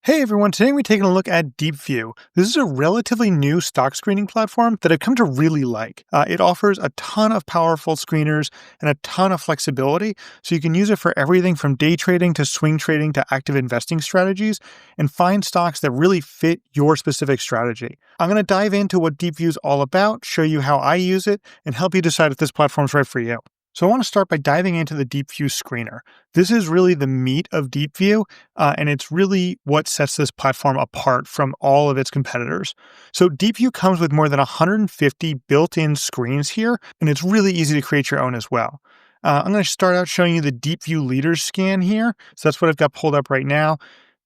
Hey everyone, today we're taking a look at Deepvue. This is a relatively new stock screening platform that I've come to really like. It offers a ton of powerful screeners and a ton of flexibility, so you can use it for everything from day trading to swing trading to active investing strategies and find stocks that really fit your specific strategy. I'm going to dive into what Deepvue is all about, show you how I use it, and help you decide if this platform is right for you. So I want to start by diving into the Deepvue screener. This is really the meat of Deepvue, and it's really what sets this platform apart from all of its competitors. So Deepvue comes with more than 150 built-in screens here, and it's really easy to create your own as well. I'm going to start out showing you the Deepvue leaders scan here. So that's what I've got pulled up right now.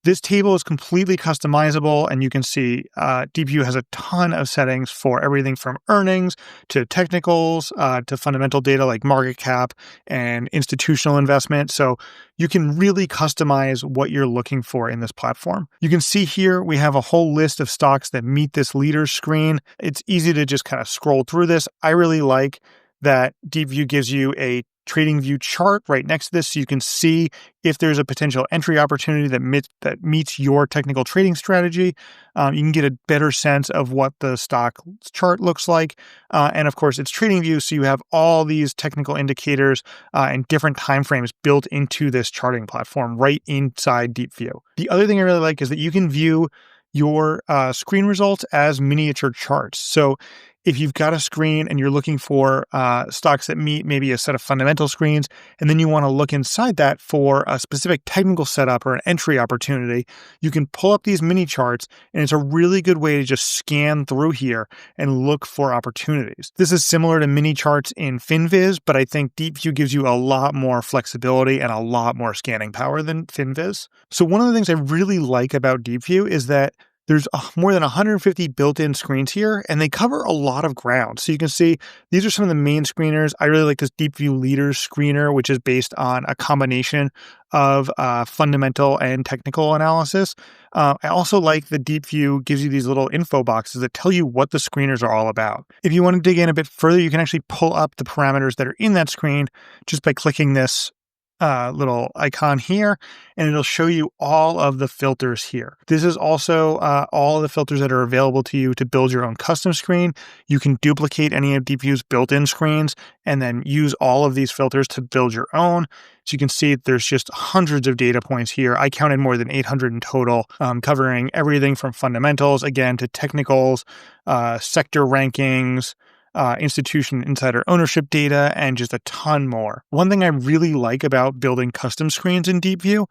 This table is completely customizable, and you can see Deepvue has a ton of settings for everything from earnings to technicals to fundamental data like market cap and institutional investment. So you can really customize what you're looking for in this platform. You can see here we have a whole list of stocks that meet this leaders screen. It's easy to just kind of scroll through this. I really like that Deepvue gives you a trading view chart right next to this, so you can see if there's a potential entry opportunity that meets your technical trading strategy. You can get a better sense of what the stock chart looks like. And of course, it's trading view, so you have all these technical indicators and different timeframes built into this charting platform right inside Deepvue. The other thing I really like is that you can view your screen results as miniature charts. So if you've got a screen and you're looking for stocks that meet maybe a set of fundamental screens, and then you want to look inside that for a specific technical setup or an entry opportunity, you can pull up these mini charts, and it's a really good way to just scan through here and look for opportunities. This is similar to mini charts in FinViz, but I think Deepvue gives you a lot more flexibility and a lot more scanning power than FinViz. So one of the things I really like about Deepvue is that there's more than 150 built-in screens here, and they cover a lot of ground. So you can see these are some of the main screeners. I really like this Deepvue Leaders screener, which is based on a combination of fundamental and technical analysis. I also like that Deepvue gives you these little info boxes that tell you what the screeners are all about. If you want to dig in a bit further, you can actually pull up the parameters that are in that screen just by clicking this little icon here, and it'll show you all of the filters here. This is also all of the filters that are available to you to build your own custom screen. You can duplicate any of Deepvue's built-in screens and then use all of these filters to build your own. So you can see there's just hundreds of data points here. I counted more than 800 in total, covering everything from fundamentals, again, to technicals, sector rankings, institution insider ownership data, and just a ton more. One thing I really like about building custom screens in Deepvue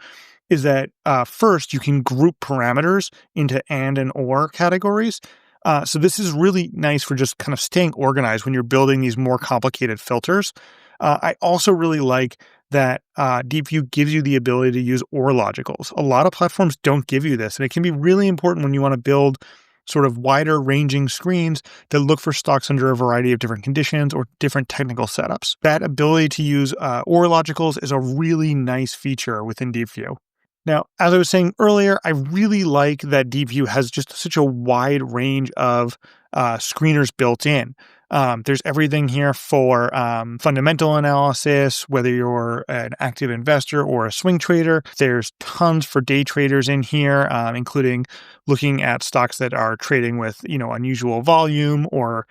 is that first, you can group parameters into and or categories. So this is really nice for just kind of staying organized when you're building these more complicated filters. I also really like that Deepvue gives you the ability to use OR logicals. A lot of platforms don't give you this, and it can be really important when you want to build sort of wider ranging screens that look for stocks under a variety of different conditions or different technical setups. That ability to use OR logicals is a really nice feature within Deepvue. Now, as I was saying earlier, I really like that Deepvue has just such a wide range of screeners built in. There's everything here for fundamental analysis, whether you're an active investor or a swing trader. There's tons for day traders in here, including looking at stocks that are trading with, unusual volume or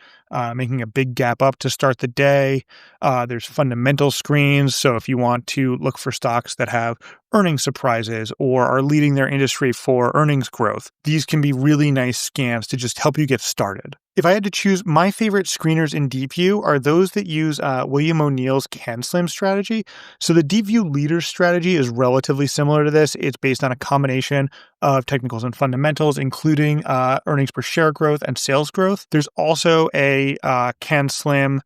making a big gap up to start the day. There's fundamental screens. So if you want to look for stocks that have earnings surprises or are leading their industry for earnings growth, these can be really nice scans to just help you get started. If I had to choose, my favorite screeners in Deepvue are those that use William O'Neill's CanSlim strategy. So the Deepvue Leaders strategy is relatively similar to this. It's based on a combination of technicals and fundamentals, including earnings per share growth and sales growth. There's also a CanSlim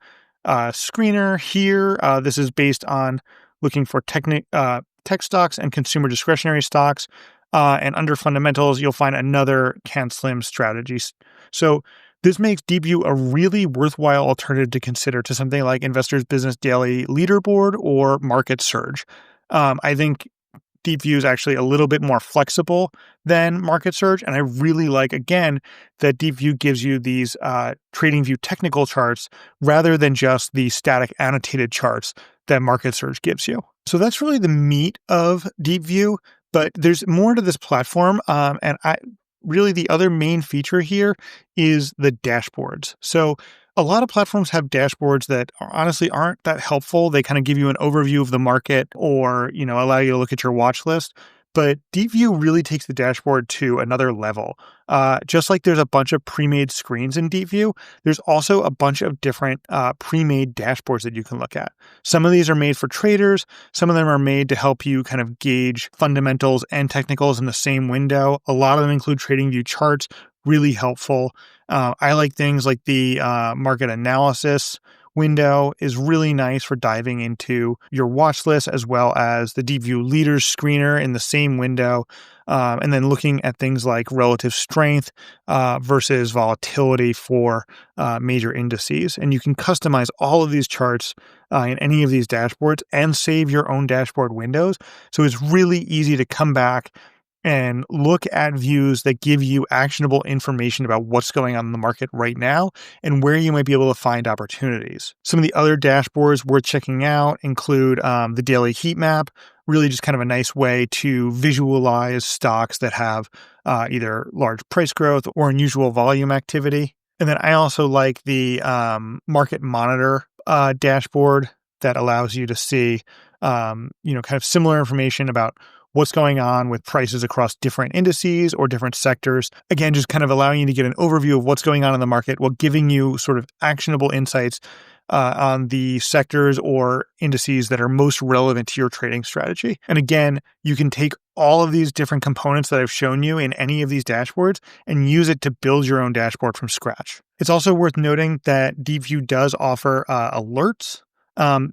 screener here. This is based on looking for tech stocks and consumer discretionary stocks. And under fundamentals, you'll find another CanSlim strategy. So this makes Deepvue a really worthwhile alternative to consider to something like Investors Business Daily Leaderboard or Market Surge. I think Deepvue is actually a little bit more flexible than Market Surge, and I really like, again, that Deepvue gives you these TradingView technical charts rather than just the static annotated charts that Market Surge gives you. So that's really the meat of Deepvue. But there's more to this platform, and I really the other main feature here is the dashboards. So a lot of platforms have dashboards that honestly aren't that helpful. They kind of give you an overview of the market or, allow you to look at your watch list. But Deepvue really takes the dashboard to another level. Just like there's a bunch of pre-made screens in Deepvue, there's also a bunch of different pre-made dashboards that you can look at. Some of these are made for traders. Some of them are made to help you kind of gauge fundamentals and technicals in the same window. A lot of them include TradingView charts, really helpful. I like things like the market analysis window is really nice for diving into your watch list, as well as the Deepvue leaders screener in the same window. And then looking at things like relative strength versus volatility for major indices. And you can customize all of these charts in any of these dashboards and save your own dashboard windows. So it's really easy to come back and look at views that give you actionable information about what's going on in the market right now and where you might be able to find opportunities. Some of the other dashboards worth checking out include the daily heat map, really just kind of a nice way to visualize stocks that have either large price growth or unusual volume activity. And then I also like the market monitor dashboard that allows you to see, kind of similar information about what's going on with prices across different indices or different sectors. Again, just kind of allowing you to get an overview of what's going on in the market while giving you sort of actionable insights on the sectors or indices that are most relevant to your trading strategy. And again, you can take all of these different components that I've shown you in any of these dashboards and use it to build your own dashboard from scratch. It's also worth noting that Deepvue does offer alerts.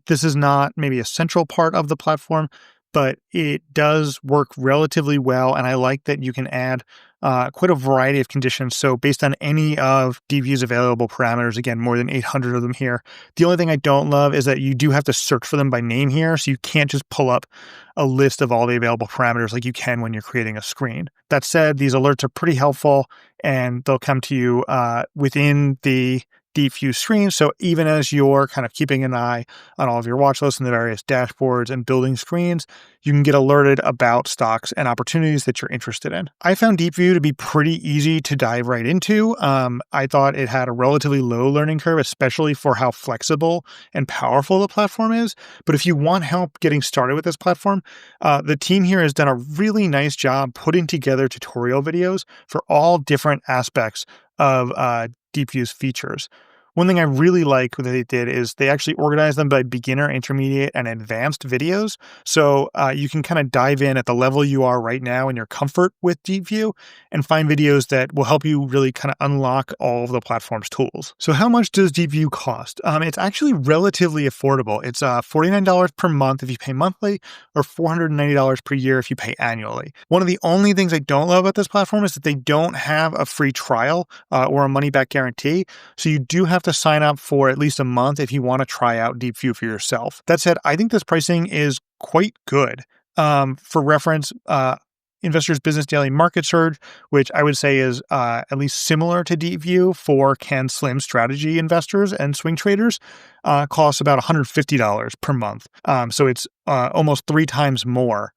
This is not maybe a central part of the platform, but it does work relatively well. And I like that you can add quite a variety of conditions. So based on any of Deepvue's available parameters, again, more than 800 of them here. The only thing I don't love is that you do have to search for them by name here. So you can't just pull up a list of all the available parameters like you can when you're creating a screen. That said, these alerts are pretty helpful and they'll come to you within the Deepvue screen. So even as you're kind of keeping an eye on all of your watch lists and the various dashboards and building screens, you can get alerted about stocks and opportunities that you're interested in. I found Deepvue to be pretty easy to dive right into. I thought it had a relatively low learning curve, especially for how flexible and powerful the platform is. But if you want help getting started with this platform, the team here has done a really nice job putting together tutorial videos for all different aspects of Deepvue's features. One thing I really like that they did is they actually organized them by beginner, intermediate, and advanced videos. So you can kind of dive in at the level you are right now in your comfort with Deepvue and find videos that will help you really kind of unlock all of the platform's tools. So how much does Deepvue cost? It's actually relatively affordable. It's $49 per month if you pay monthly or $490 per year if you pay annually. One of the only things I don't love about this platform is that they don't have a free trial or a money-back guarantee. So you do have to sign up for at least a month if you want to try out Deepvue for yourself. That said, I think this pricing is quite good. For reference, Investors Business Daily Market Surge, which I would say is at least similar to Deepvue for Can Slim strategy investors and swing traders, costs about $150 per month. So it's almost 3 times more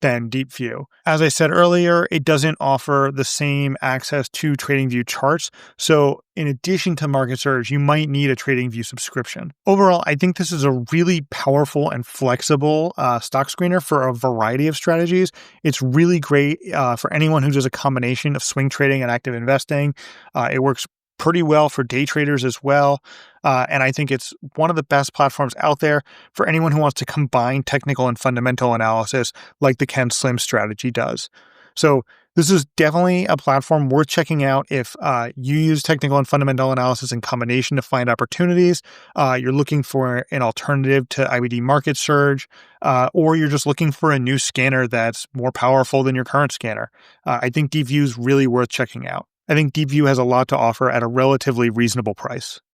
than Deepvue. As I said earlier, it doesn't offer the same access to TradingView charts. So in addition to Market Surge, you might need a TradingView subscription. Overall, I think this is a really powerful and flexible stock screener for a variety of strategies. It's really great for anyone who does a combination of swing trading and active investing. It works pretty well for day traders as well. And I think it's one of the best platforms out there for anyone who wants to combine technical and fundamental analysis like the Ken Slim strategy does. So this is definitely a platform worth checking out if you use technical and fundamental analysis in combination to find opportunities, you're looking for an alternative to IBD Market Surge, or you're just looking for a new scanner that's more powerful than your current scanner. I think Deepvue is really worth checking out. I think Deepvue has a lot to offer at a relatively reasonable price.